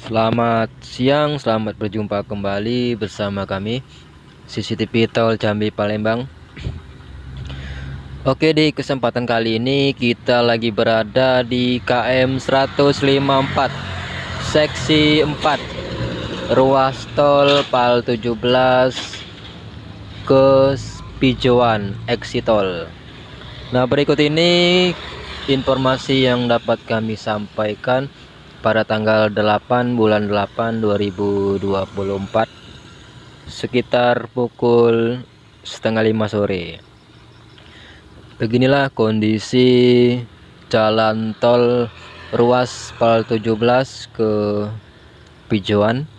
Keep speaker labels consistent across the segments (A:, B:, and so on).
A: Selamat siang, selamat berjumpa kembali bersama kami CCTV Tol Jambi Palembang. Oke, di kesempatan kali ini kita lagi berada di KM 154 seksi 4 ruas tol Pal 17 ke Pijoan exit tol. Nah, berikut ini informasi yang dapat kami sampaikan pada tanggal 8 bulan 8 2024 sekitar pukul setengah 5 sore. Beginilah kondisi jalan tol ruas Pal 17 ke Pijoan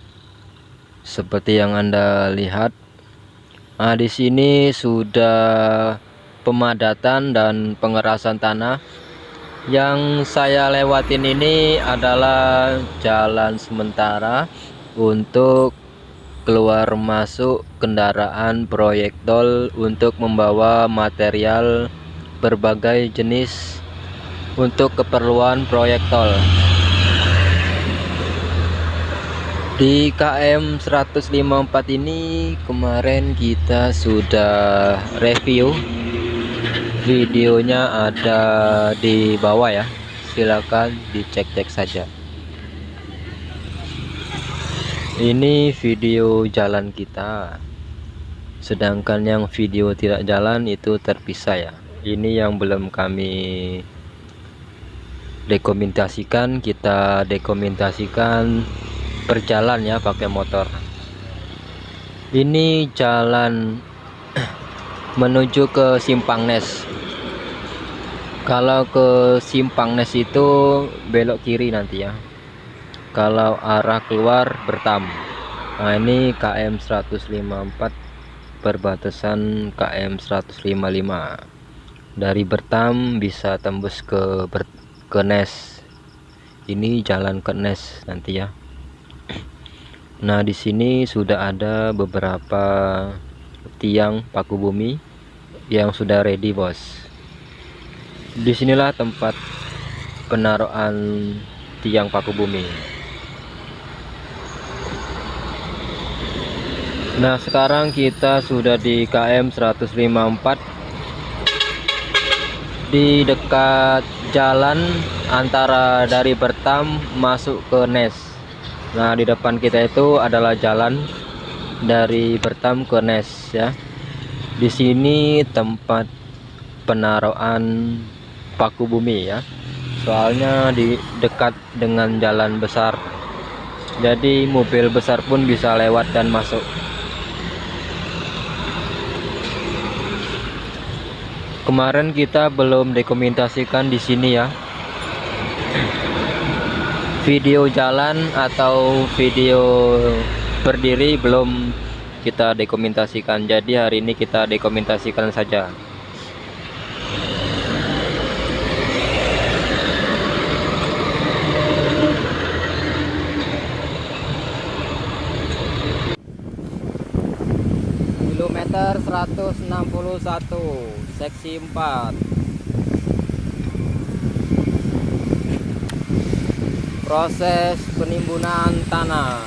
A: seperti yang Anda lihat. Nah, di sini sudah pemadatan dan pengerasan tanah. Yang saya lewatin ini adalah jalan sementara untuk keluar masuk kendaraan proyek tol untuk membawa material berbagai jenis untuk keperluan proyek tol. Di KM 154 ini kemarin kita sudah review, videonya ada di bawah ya, silakan dicek-cek saja. Ini video jalan kita, sedangkan yang video tidak jalan itu terpisah ya. Ini yang belum kami dokumentasikan, kita dokumentasikan berjalan ya pakai motor. Ini jalan menuju ke Simpang Nes. Kalau ke Simpang Nes itu belok kiri nanti ya. Kalau arah keluar Bertam. Nah, ini KM 154 perbatasan KM 155. Dari Bertam bisa tembus ke Nes. Ini jalan ke Nes nanti ya. Nah, di sini sudah ada beberapa tiang paku bumi yang sudah ready, bos. Disinilah tempat penaruhan tiang paku bumi. Nah, sekarang kita sudah di KM 154 di dekat jalan antara dari Bertam masuk ke Nes. Nah, di depan kita itu adalah jalan dari Bertam ke Nes ya. Di sini tempat penaruhan paku bumi ya. Soalnya di dekat dengan jalan besar. Jadi mobil besar pun bisa lewat dan masuk. Kemarin kita belum dokumentasikan di sini ya. Video jalan atau video berdiri belum kita dokumentasikan. Jadi hari ini kita dokumentasikan saja. Kilometer 161 seksi 4. Proses penimbunan tanah.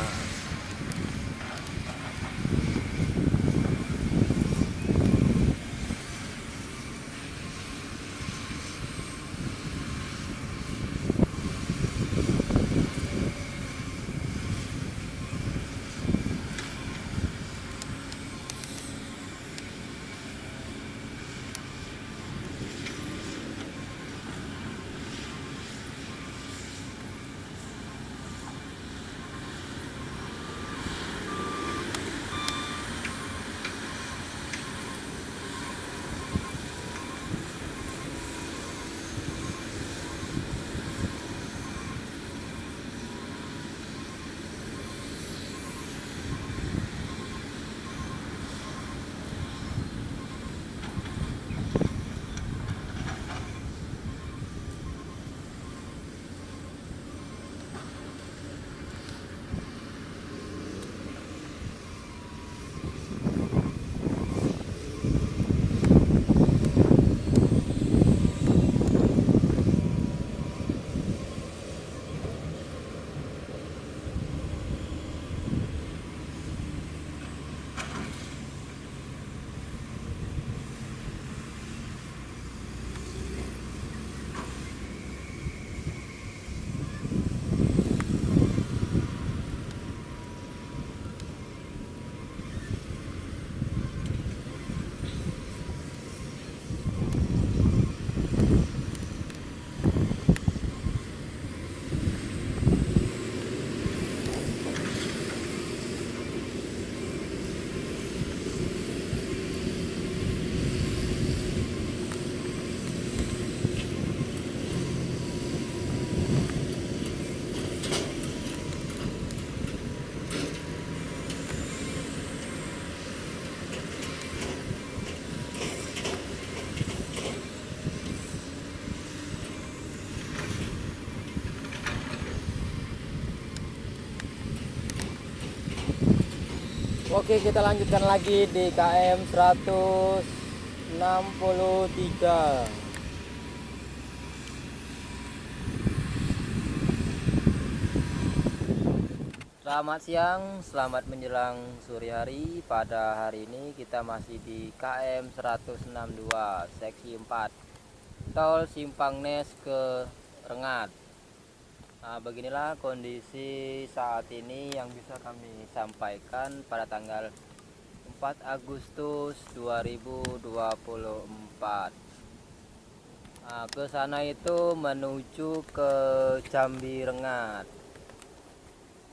A: Oke, kita lanjutkan lagi di KM 163. Selamat siang, selamat menjelang sore hari. Pada hari ini kita masih di KM 162 seksi 4 Tol Simpang Nes ke Rengat. Nah, beginilah kondisi saat ini yang bisa kami sampaikan pada tanggal 4 Agustus 2024. Nah, ke sana itu menuju ke Jambi Rengat.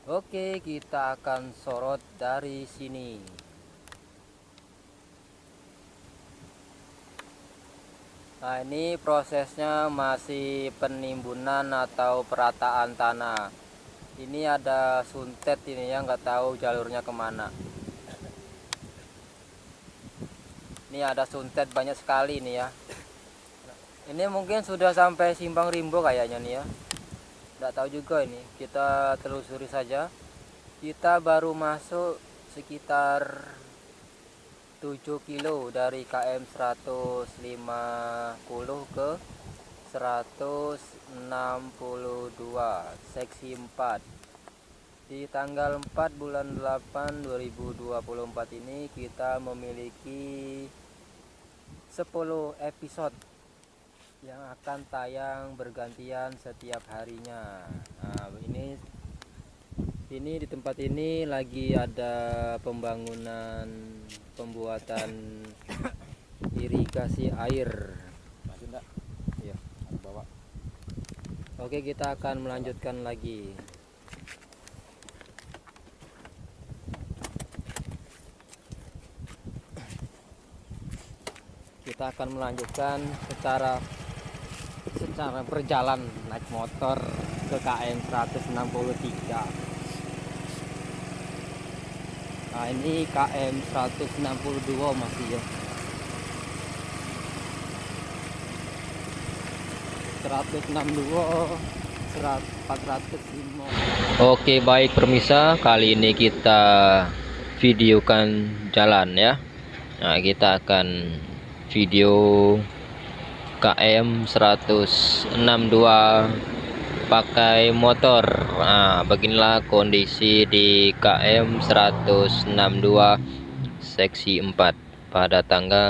A: Oke, kita akan sorot dari sini. Nah, ini prosesnya masih penimbunan atau perataan tanah. Ini ada suntet ini ya, nggak tahu jalurnya kemana. Ini ada suntet banyak sekali nih ya. Ini mungkin sudah sampai Simpang Rimbo kayaknya nih ya. Nggak tahu juga ini. Kita telusuri saja. Kita baru masuk sekitar 7 kilo dari KM 150 ke 162 seksi 4. Di tanggal 4 bulan 8 2024 ini kita memiliki 10 episode yang akan tayang bergantian setiap harinya. Nah, ini di tempat ini lagi ada pembuatan irigasi air. Ya. Oke, kita akan melanjutkan lagi. Kita akan melanjutkan secara berjalan naik motor ke KM 163. Nah, ini KM 162 masih ya. 162 405. Oke, baik permisa, kali ini kita videokan jalan ya. Nah, kita akan video KM 162 pakai motor. Nah, beginilah kondisi di KM 162 seksi 4 pada tanggal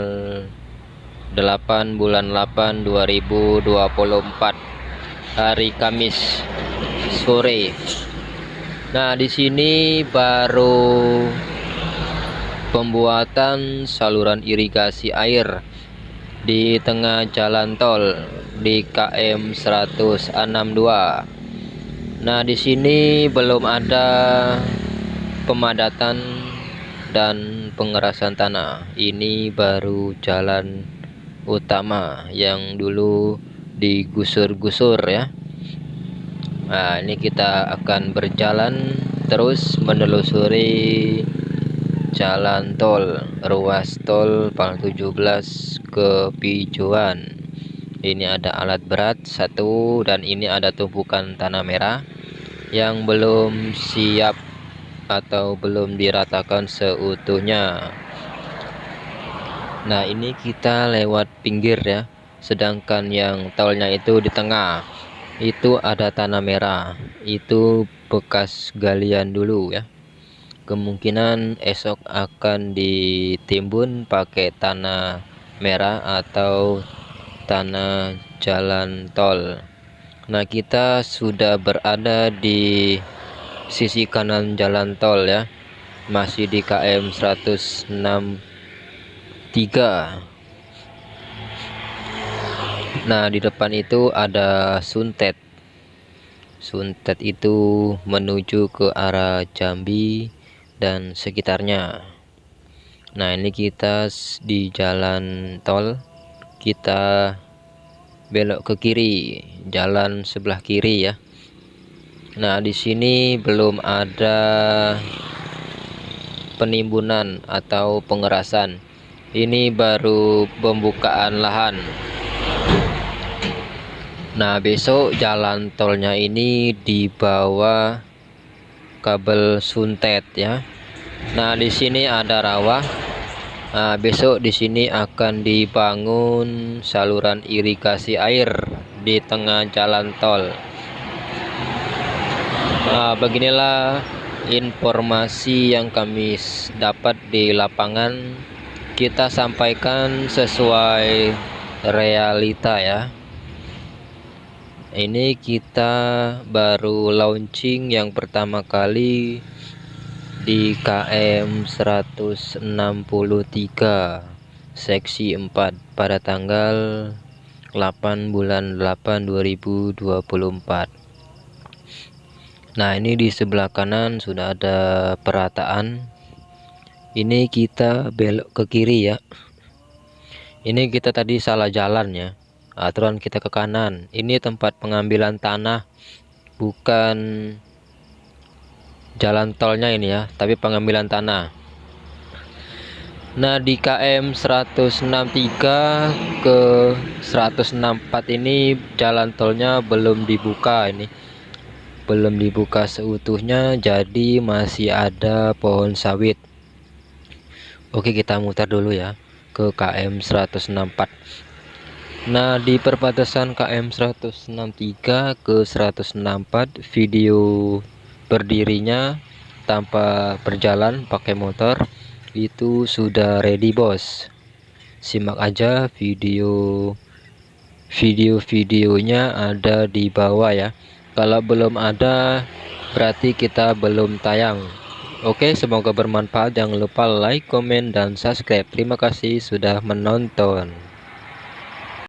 A: 8 bulan 8 2024 hari Kamis sore. Nah, di sini baru pembuatan saluran irigasi air di tengah jalan tol di KM 162. Nah, di sini belum ada pemadatan dan pengerasan tanah. Ini baru jalan utama yang dulu digusur-gusur ya. Nah, ini kita akan berjalan terus menelusuri jalan tol, ruas tol Pal 17 ke Pijuan. Ini ada alat berat satu dan ini ada tumpukan tanah merah yang belum siap atau belum diratakan seutuhnya. Nah, ini kita lewat pinggir ya, sedangkan yang tolnya itu di tengah. Itu ada tanah merah, itu bekas galian dulu ya. Kemungkinan esok akan ditimbun pakai tanah merah atau tanah jalan tol. Nah, kita sudah berada di sisi kanan jalan tol ya, masih di KM 163. Nah, di depan itu ada suntet. Suntet itu menuju ke arah Jambi dan sekitarnya. Nah, ini kita di jalan tol, kita belok ke kiri, jalan sebelah kiri ya. Nah, di sini belum ada penimbunan atau pengerasan. Ini baru pembukaan lahan. Nah, besok jalan tolnya ini di bawah kabel suntet ya. Nah, di sini ada rawa. Nah, besok di sini akan dibangun saluran irigasi air di tengah jalan tol. Nah, beginilah informasi yang kami dapat di lapangan. Kita sampaikan sesuai realita ya. Ini kita baru launching yang pertama kali di KM 163 seksi 4 pada tanggal 8 bulan 8 2024. Nah, ini di sebelah kanan sudah ada perataan. Ini kita belok ke kiri ya. Ini kita tadi salah jalan ya. Aturan kita ke kanan. Ini tempat pengambilan tanah, bukan jalan tolnya ini ya, tapi pengambilan tanah. Nah, di KM 163 ke 164 ini jalan tolnya belum dibuka, ini belum dibuka seutuhnya, jadi masih ada pohon sawit. Oke, kita muter dulu ya ke KM 164. Nah, di perbatasan KM 163 ke 164 video berdirinya tanpa berjalan pakai motor itu sudah ready bos. Simak aja videonya ada di bawah ya. Kalau belum ada berarti kita belum tayang. Oke, semoga bermanfaat. Jangan lupa like, komen, dan subscribe. Terima kasih sudah menonton.